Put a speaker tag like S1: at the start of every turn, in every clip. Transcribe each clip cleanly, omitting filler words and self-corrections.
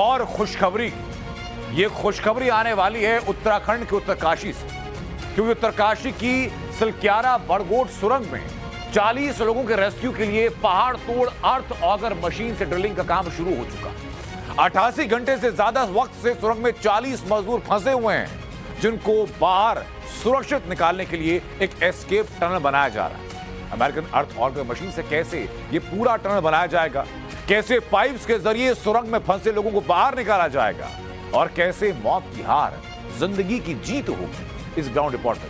S1: और खुशखबरी, ये खुशखबरी आने वाली है उत्तराखंड के उत्तरकाशी से, क्योंकि उत्तरकाशी की सिलक्यारा बड़गोट सुरंग में 40 लोगों के रेस्क्यू के लिए पहाड़ तोड़ अर्थ ऑगर मशीन से ड्रिलिंग का काम शुरू हो चुका है। 88 घंटे से ज्यादा वक्त से सुरंग में 40 मजदूर फंसे हुए हैं, जिनको बाहर सुरक्षित निकालने के लिए एक एस्केप टनल बनाया जा रहा है। अमेरिकन अर्थ ऑगर मशीन से कैसे ये पूरा टनल बनाया जाएगा, कैसे पाइप्स के जरिए सुरंग में फंसे लोगों को बाहर निकाला जाएगा और कैसे मौत की हार जिंदगी की जीत होगी, इस ग्राउंड रिपोर्ट में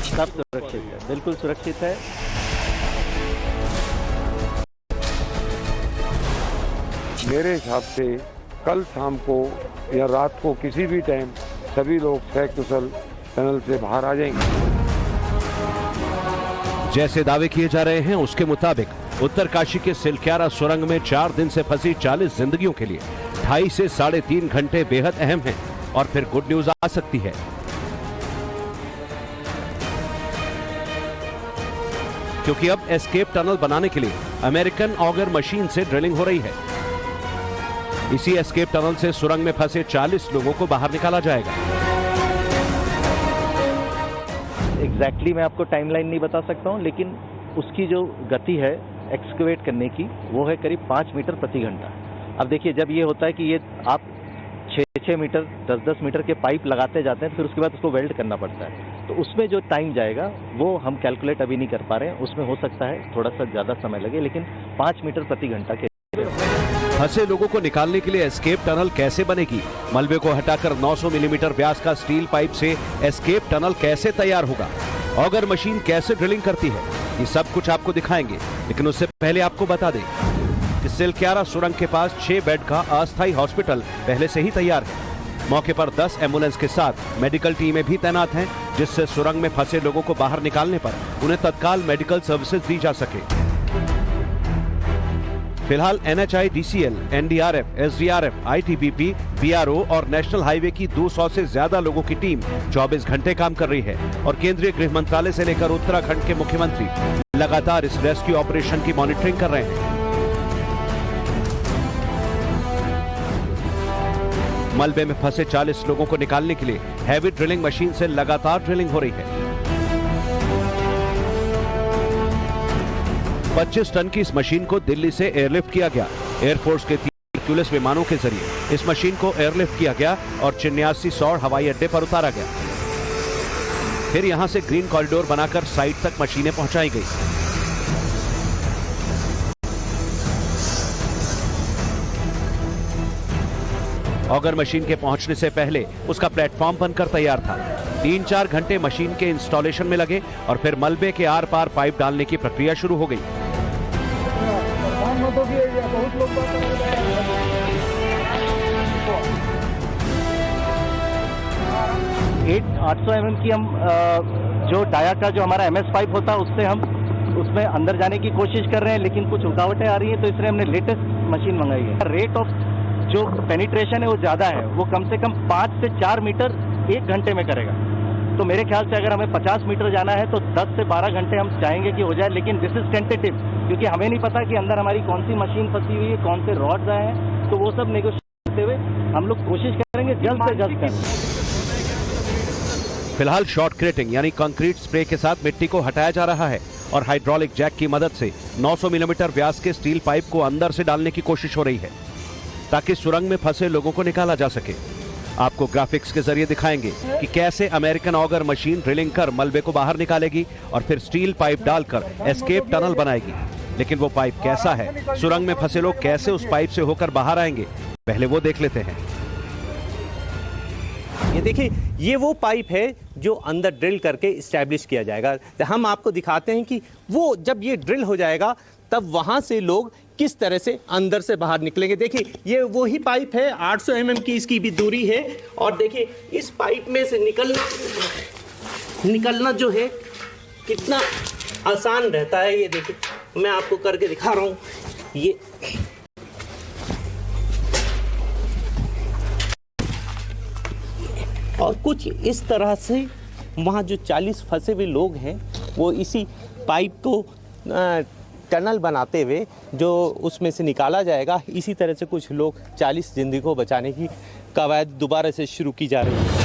S2: सब सुरक्षित है, बिल्कुल सुरक्षित है।
S3: मेरे हिसाब से कल शाम को या रात को किसी भी टाइम सभी लोग सकुशल टनल से बाहर आ जाएंगे।
S4: जैसे दावे किए जा रहे हैं उसके मुताबिक उत्तरकाशी के सिलक्यारा सुरंग में 4 दिन से फंसी 40 जिंदगियों के लिए 2.5 से 3.5 घंटे बेहद अहम हैं और फिर गुड न्यूज आ सकती है। क्योंकि अब एस्केप टनल बनाने के लिए अमेरिकन ऑगर मशीन से ड्रिलिंग हो रही है। इसी एस्केप टनल से सुरंग में फंसे 40 लोगों को बाहर निकाला जाएगा।
S2: एग्जैक्टली मैं आपको टाइमलाइन नहीं बता सकता हूं, लेकिन उसकी जो गति है एक्सकेवेट करने की वो है करीब 5 मीटर प्रति घंटा। अब देखिए, जब ये होता है कि ये आप 6-6 मीटर 10-10 मीटर के पाइप लगाते जाते हैं, फिर उसके बाद उसको वेल्ड करना पड़ता है, तो उसमें जो टाइम जाएगा वो हम कैलकुलेट अभी नहीं कर पा रहे हैं। उसमें हो सकता है थोड़ा सा ज्यादा समय लगे, लेकिन 5 मीटर प्रति घंटा के।
S4: फंसे लोगों को निकालने के लिए एस्केप टनल कैसे बनेगी, मलबे को हटाकर 900 मिलीमीटर व्यास का स्टील पाइप से एस्केप टनल कैसे तैयार होगा, ऑगर मशीन कैसे ड्रिलिंग करती है, ये सब कुछ आपको दिखाएंगे। लेकिन उससे पहले आपको बता दें कि सिलक्यारा सुरंग के पास 6 बेड का अस्थायी हॉस्पिटल पहले से ही तैयार है। मौके पर 10 एम्बुलेंस के साथ मेडिकल टीमें भी तैनात हैं, जिससे सुरंग में फंसे लोगों को बाहर निकालने पर उन्हें तत्काल मेडिकल सर्विसेज दी जा सके। फिलहाल NHI, DCL, NDRF, SDRF, ITBP, BRO और नेशनल हाईवे की 200 से ज्यादा लोगों की टीम 24 घंटे काम कर रही है और केंद्रीय गृह मंत्रालय से लेकर उत्तराखंड के मुख्यमंत्री लगातार इस रेस्क्यू ऑपरेशन की मॉनिटरिंग कर रहे हैं। मलबे में फंसे 40 लोगों को निकालने के लिए हैवी ड्रिलिंग मशीन से लगातार ड्रिलिंग हो रही है। 25 टन की इस मशीन को दिल्ली से एयरलिफ्ट किया गया। एयरफोर्स के 3 हरक्यूलिस विमानों के जरिए इस मशीन को एयरलिफ्ट किया गया और चिन्यासी सौर हवाई अड्डे पर उतारा गया। फिर यहां से ग्रीन कॉरिडोर बनाकर साइट तक मशीनें पहुंचाई गई। ऑगर मशीन के पहुंचने से पहले उसका प्लेटफॉर्म बनकर तैयार था। 3-4 घंटे मशीन के इंस्टॉलेशन में लगे और फिर मलबे के आर पार पाइप डालने की प्रक्रिया शुरू हो गई।
S2: 800 mm की हम जो डाया का जो हमारा MS पाइप होता है उससे हम उसमें अंदर जाने की कोशिश कर रहे हैं, लेकिन कुछ रुकावटें आ रही है, तो इसलिए हमने लेटेस्ट मशीन मंगाई है। रेट ऑफ जो पेनिट्रेशन है वो ज्यादा है, वो कम से कम 5 से 4 मीटर 1 घंटे में करेगा। तो मेरे ख्याल से अगर हमें 50 मीटर जाना है तो 10 से 12 घंटे हम चाहेंगे कि हो जाए, लेकिन दिस इज टेंटेटिव, क्योंकि हमें नहीं पता कि अंदर हमारी कौन सी मशीन फंसी हुई है, कौन से रॉड्स आए हैं, तो वो सब नेगोशिएट करते हुए हम लोग कोशिश करेंगे जल्द से जल्द करने।
S4: फिलहाल शॉर्ट क्रेटिंग यानी कंक्रीट स्प्रे के साथ मिट्टी को हटाया जा रहा है और हाइड्रोलिक जैक की मदद से 900 मिलीमीटर व्यास के स्टील पाइप को अंदर से डालने की कोशिश हो रही है, ताकि सुरंग में फंसे लोगों को निकाला जा सके। आपको ग्राफिक्स के जरिए दिखाएंगे कि कैसे अमेरिकन ऑगर मशीन ड्रिलिंग कर मलबे को बाहर निकालेगी और फिर स्टील पाइप डालकर एस्केप टनल बनाएगी। लेकिन वो पाइप कैसा है, सुरंग में फंसे लोग कैसे उस पाइप से होकर बाहर आएंगे, पहले वो देख लेते हैं।
S5: ये देखिए, ये वो पाइप है जो अंदर ड्रिल करके इस्टेब्लिश किया जाएगा। हम आपको दिखाते हैं कि वो जब ये ड्रिल हो जाएगा तब वहां से लोग किस तरह से अंदर से बाहर निकलेंगे। देखिए, ये वो ही पाइप है, 800 mm की इसकी भी दूरी है, और देखिए इस पाइप में से निकलना जो है कितना आसान रहता है। ये देखिए, मैं आपको करके दिखा रहा हूँ। ये और कुछ इस तरह से वहाँ जो 40 फंसे हुए लोग हैं वो इसी पाइप को टनल बनाते हुए जो उसमें से निकाला जाएगा। इसी तरह से कुछ लोग 40 जिंदगी को बचाने की कवायद दोबारा से शुरू की जा रही है।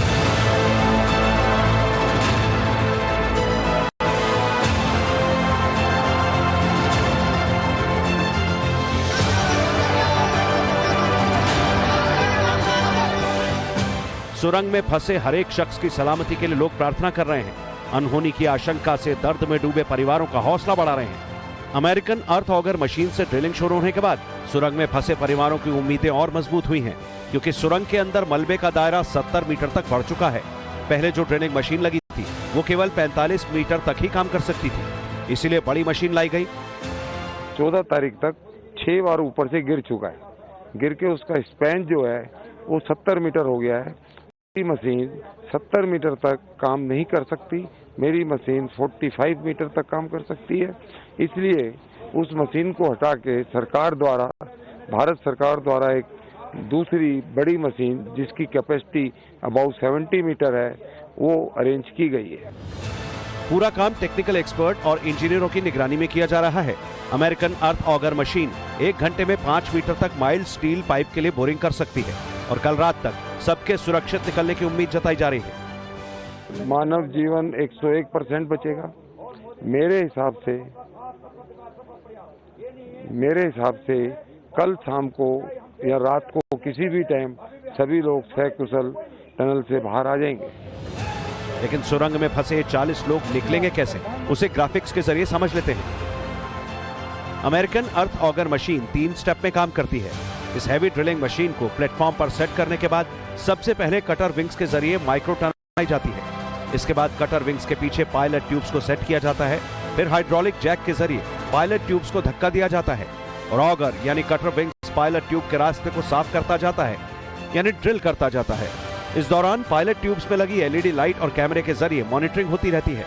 S4: सुरंग में फंसे हर एक शख्स की सलामती के लिए लोग प्रार्थना कर रहे हैं। अनहोनी की आशंका से दर्द में डूबे परिवारों का हौसला बढ़ा रहे हैं। अमेरिकन अर्थ ऑगर मशीन से ड्रिलिंग शुरू होने के बाद सुरंग में फंसे परिवारों की उम्मीदें और मजबूत हुई हैं, क्योंकि सुरंग के अंदर मलबे का दायरा 70 मीटर तक बढ़ चुका है। पहले जो ड्रिलिंग मशीन लगी थी वो केवल 45 मीटर तक ही काम कर सकती थी, इसीलिए बड़ी मशीन लाई गई।
S3: 14 तारीख तक 6 बार ऊपर से गिर चुका है। गिर के उसका स्पैन जो है वो 70 मीटर हो गया है। मेरी मशीन 70 मीटर तक काम नहीं कर सकती, मेरी मशीन 45 मीटर तक काम कर सकती है। इसलिए उस मशीन को हटा के सरकार द्वारा, भारत सरकार द्वारा एक दूसरी बड़ी मशीन जिसकी कैपेसिटी अबाउट 70 मीटर है वो अरेंज की गई है।
S4: पूरा काम टेक्निकल एक्सपर्ट और इंजीनियरों की निगरानी में किया जा रहा है। अमेरिकन अर्थ ऑगर मशीन 1 घंटे में 5 मीटर तक माइल्ड स्टील पाइप के लिए बोरिंग कर सकती है और कल रात तक सबके सुरक्षित निकलने की उम्मीद जताई जा रही है।
S3: मानव जीवन 101% बचेगा। मेरे हिसाब से कल शाम को या रात को किसी भी टाइम सभी लोग सकुशल टनल से बाहर आ जाएंगे।
S4: लेकिन सुरंग में फंसे 40 लोग निकलेंगे कैसे, उसे ग्राफिक्स के जरिए समझ लेते हैं। अमेरिकन अर्थ ऑगर मशीन 3 स्टेप में काम करती है। इस हैवी ड्रिलिंग मशीन को प्लेटफॉर्म पर सेट करने के बाद सबसे पहले कटर विंग्स के जरिए माइक्रो टनल बनाई जाती है। इसके बाद कटर विंग्स के पीछे पायलट ट्यूब्स को सेट किया जाता है। फिर हाइड्रोलिक जैक के जरिए पायलट ट्यूब्स को धक्का दिया जाता है और ऑगर यानी कटर विंग्स पायलट ट्यूब के रास्ते को साफ करता जाता है, यानी ड्रिल करता जाता है। इस दौरान पायलट ट्यूब्स में लगी एलईडी लाइट और कैमरे के जरिए मॉनिटरिंग होती रहती है।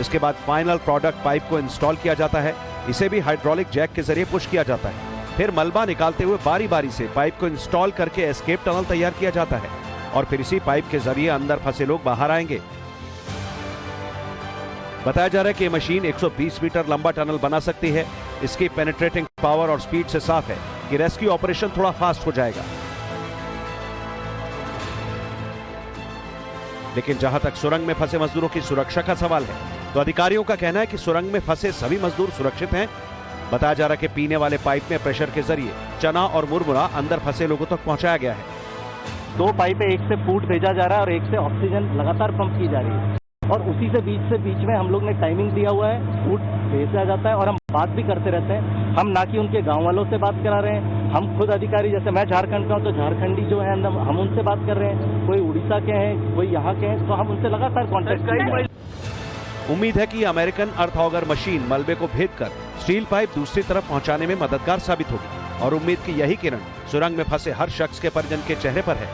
S4: इसके बाद फाइनल प्रोडक्ट पाइप को इंस्टॉल किया जाता है। इसे भी हाइड्रोलिक जैक के जरिए पुश किया जाता है। फिर मलबा निकालते हुए बारी बारी से पाइप को इंस्टॉल करके एस्केप टनल तैयार किया जाता है और फिर इसी पाइप के जरिए अंदर फंसे लोग बाहर आएंगे। बताया जा रहा है कि ये मशीन 120 मीटर लंबा टनल बना सकती है। इसकी पेनिट्रेटिंग पावर और स्पीड से साफ है कि रेस्क्यू ऑपरेशन थोड़ा फास्ट हो जाएगा। लेकिन जहां तक सुरंग में फंसे मजदूरों की सुरक्षा का सवाल है, तो अधिकारियों का कहना है कि सुरंग में फंसे सभी मजदूर सुरक्षित हैं। बताया जा रहा है कि पीने वाले पाइप में प्रेशर के जरिए चना और मुरमुरा अंदर फंसे लोगों तक पहुंचाया गया है।
S2: 2 पाइपें, एक से फूड भेजा जा रहा है और एक से ऑक्सीजन लगातार पंप की जा रही है और उसी से बीच में हम लोग ने टाइमिंग दिया हुआ है, फूड भेजा जाता है और हम बात भी करते रहते हैं। हम ना कि उनके गांव वालों से बात करा रहे हैं, हम खुद अधिकारी, जैसे मैं झारखंड का हूँ तो झारखंडी जो है हम उनसे बात कर रहे हैं, कोई उड़ीसा के हैं, कोई यहाँ के हैं, तो हम उनसे लगातार कॉन्टेक्ट कर रहे हैं।
S4: उम्मीद है कि अमेरिकन अर्थ ऑगर मशीन मलबे को भेदकर स्टील पाइप दूसरी तरफ पहुंचाने में मददगार साबित होगी और उम्मीद की यही किरण सुरंग में फंसे हर शख्स के परिजन के चेहरे पर है।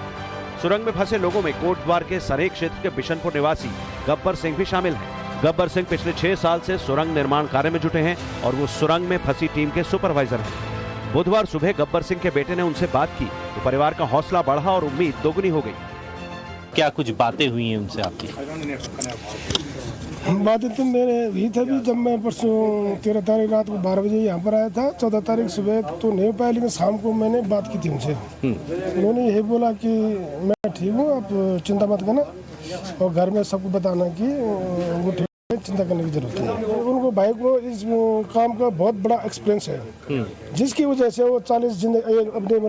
S4: सुरंग में फंसे लोगों में कोटद्वार के सरेक क्षेत्र के बिशनपुर निवासी गब्बर सिंह भी शामिल हैं। गब्बर सिंह पिछले 6 साल से सुरंग निर्माण कार्य में जुटे हैं और वो सुरंग में फंसी टीम के सुपरवाइजर हैं। बुधवार सुबह गब्बर सिंह के बेटे ने उनसे बात की तो परिवार का हौसला बढ़ा और उम्मीद दोगुनी हो गई।
S5: क्या कुछ बातें हुई हैं उनसे आपकी?
S6: बातें तो मेरे हुई थी भी, जब मैं परसों 13 तारीख रात को 12 बजे यहाँ पर आया था। 14 तारीख सुबह तो नहीं पाया, लेकिन शाम को मैंने बात की थी उनसे। उन्होंने यही बोला कि मैं ठीक हूँ, आप चिंता मत करना और घर में सबको बताना कि वो ठीक है, चिंता करने की जरूरत नहीं है। उनको भाई को इस काम का बहुत बड़ा एक्सपीरियंस है, जिसकी वजह से वो 40 जिंदगी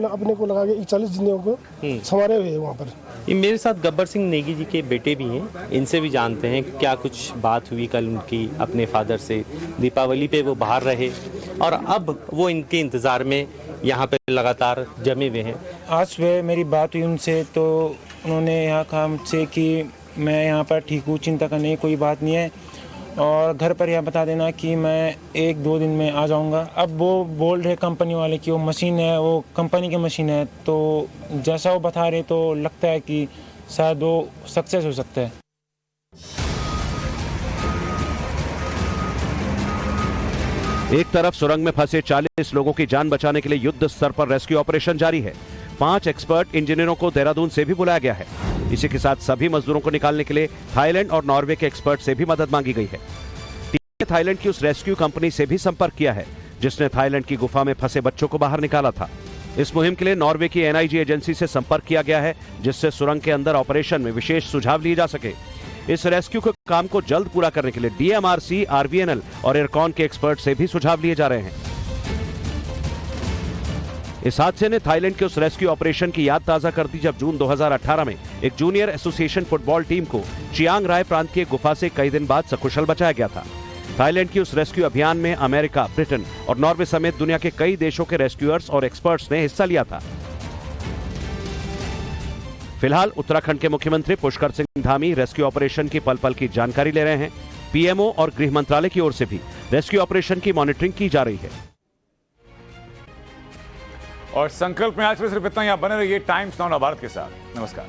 S6: अपने को लगा के 40 जिंदगियों को संवारे हुए वहाँ पर।
S5: ये मेरे साथ गब्बर सिंह नेगी जी के बेटे भी हैं, इनसे भी जानते हैं कि क्या कुछ बात हुई कल उनकी अपने फादर से। दीपावली पे वो बाहर रहे और अब वो इनके इंतज़ार में यहाँ पे लगातार जमे हुए हैं।
S7: आज सुबह मेरी बात हुई उनसे तो उन्होंने यहाँ कहा मुझसे कि मैं यहाँ पर ठीक हूँ, चिंता करने की कोई बात नहीं है और घर पर यह बता देना कि मैं 1-2 दिन में आ जाऊंगा। अब वो बोल रहे कंपनी वाले कि वो मशीन है, वो कंपनी की मशीन है, तो जैसा वो बता रहे तो लगता है कि शायद वो सक्सेस हो सकता है।
S4: एक तरफ सुरंग में फंसे 40 लोगों की जान बचाने के लिए युद्ध स्तर पर रेस्क्यू ऑपरेशन जारी है। 5 एक्सपर्ट इंजीनियरों को देहरादून से भी बुलाया गया है। इसी के साथ सभी मजदूरों को निकालने के लिए थाईलैंड और नॉर्वे के एक्सपर्ट से भी मदद मांगी गई है। टीम ने थाईलैंड की उस रेस्क्यू कंपनी से भी संपर्क किया है जिसने थाईलैंड की गुफा में फंसे बच्चों को बाहर निकाला था। इस मुहिम के लिए नॉर्वे की एनआईजी एजेंसी से संपर्क किया गया है जिससे सुरंग के अंदर ऑपरेशन में विशेष सुझाव लिए जा सके। इस रेस्क्यू के काम को जल्द पूरा करने के लिए डीएमआरसी, आरवीएनएल और एयरकॉन के एक्सपर्ट से भी सुझाव लिए जा रहे हैं। इस हादसे ने थाईलैंड के उस रेस्क्यू ऑपरेशन की याद ताजा कर दी जब जून 2018 में एक जूनियर एसोसिएशन फुटबॉल टीम को चियांग राय प्रांत की गुफा से कई दिन बाद सकुशल बचाया गया था। थाईलैंड की उस रेस्क्यू अभियान में अमेरिका, ब्रिटेन और नॉर्वे समेत दुनिया के कई देशों के रेस्क्यूअर्स और एक्सपर्ट्स ने हिस्सा लिया था। फिलहाल उत्तराखंड के मुख्यमंत्री पुष्कर सिंह धामी रेस्क्यू ऑपरेशन की पल पल की जानकारी ले रहे हैं। पीएमओ और गृह मंत्रालय की ओर से भी रेस्क्यू ऑपरेशन की मॉनिटरिंग की जा रही है।
S1: और संकल्प में आज सिर्फ इतना ही। आप बने रहिए टाइम्स नाउ भारत के साथ। नमस्कार।